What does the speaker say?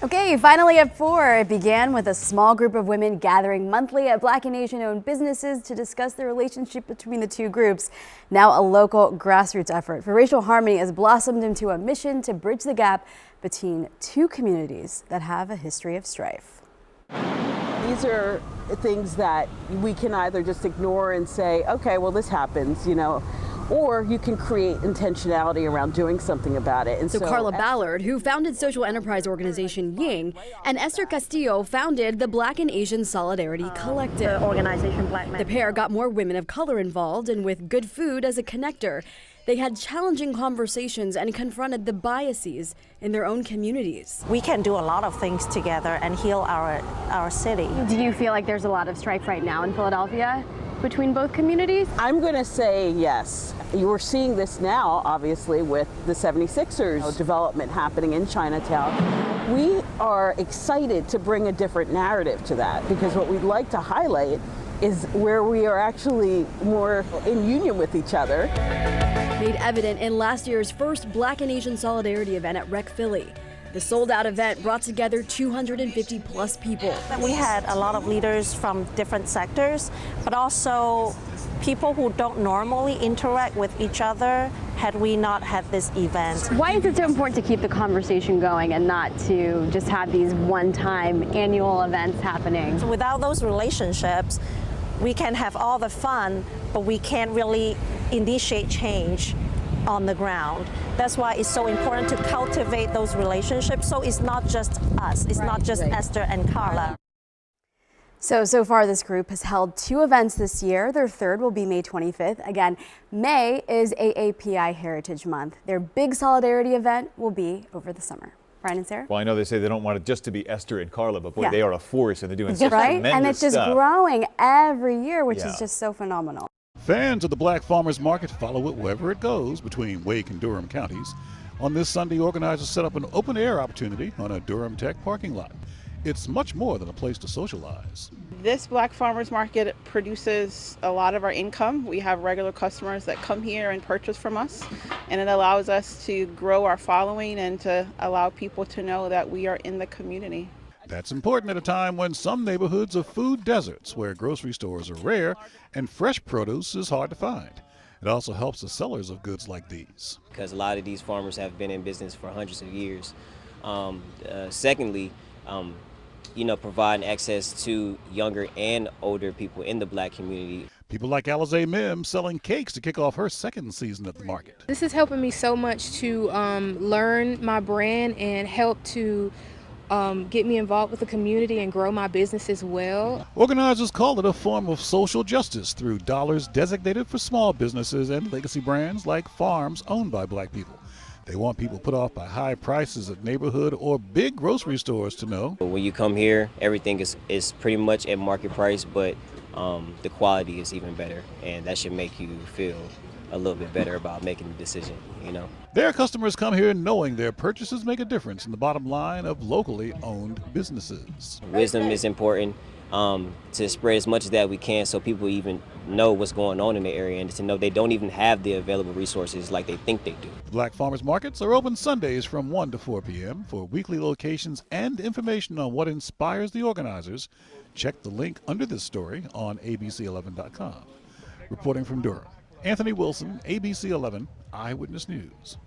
Okay, finally at 4. It began with a small group of women gathering monthly at Black and Asian-owned businesses to discuss the relationship between the two groups. Now a local grassroots effort for racial harmony has blossomed into a mission to bridge the gap between two communities that have a history of strife. These are things that we can either just ignore and say, okay, well, this happens, or you can create intentionality around doing something about it. And so Carla Ballard, who founded social enterprise organization Ying, and Esther Castillo founded the Black and Asian Solidarity Collective. The pair got more women of color involved, and with good food as a connector, they had challenging conversations and confronted the biases in their own communities. We can do a lot of things together and heal our city. Do you feel like there's a lot of strife right now in Philadelphia between both communities? I'm going to say yes. You're seeing this now, obviously, with the 76ers development happening in Chinatown. We are excited to bring a different narrative to that, because what we'd like to highlight is where we are actually more in union with each other. Made evident in last year's first Black and Asian Solidarity event at Rec Philly. The sold-out event brought together 250 plus people. We had a lot of leaders from different sectors, but also people who don't normally interact with each other had we not had this event. Why is it so important to keep the conversation going and not to just have these one-time annual events happening? So without those relationships, we can have all the fun, but we can't really initiate change on the ground. That's why it's so important to cultivate those relationships, so it's not just us, it's not just Esther and Carla. So far this group has held 2 events this year. Their third will be May 25th. Again, May is AAPI Heritage Month. Their big solidarity event will be over the summer. Brian and Sarah? Well, I know they say they don't want it just to be Esther and Carla, but boy, they are a force and they're doing such right? tremendous And it's just stuff. growing every year, which is just so phenomenal. Fans of the Black Farmers Market follow it wherever it goes between Wake and Durham counties. On this Sunday, organizers set up an open-air opportunity on a Durham Tech parking lot. It's much more than a place to socialize. This Black Farmers Market produces a lot of our income. We have regular customers that come here and purchase from us, and it allows us to grow our following and to allow people to know that we are in the community. That's important at a time when some neighborhoods are food deserts, where grocery stores are rare and fresh produce is hard to find. It also helps the sellers of goods like these, because a lot of these farmers have been in business for hundreds of years. Secondly, providing access to younger and older people in the Black community. People like Alize Mims selling cakes to kick off her second season at the market. This is helping me so much to learn my brand and help to get me involved with the community and grow my business as well. Organizers call it a form of social justice through dollars designated for small businesses and legacy brands like farms owned by Black people. They want people put off by high prices at neighborhood or big grocery stores to know. When you come here, everything is pretty much at market price, but the quality is even better, and that should make you feel a little bit better about making the decision, Their customers come here knowing their purchases make a difference in the bottom line of locally owned businesses. Wisdom is important to spread as much as that we can, so people even know what's going on in the area and to know they don't even have the available resources like they think they do. The Black Farmers Markets are open Sundays from 1 to 4 p.m. For weekly locations and information on what inspires the organizers, check the link under this story on abc11.com. Reporting from Durham, Anthony Wilson, ABC 11 Eyewitness News.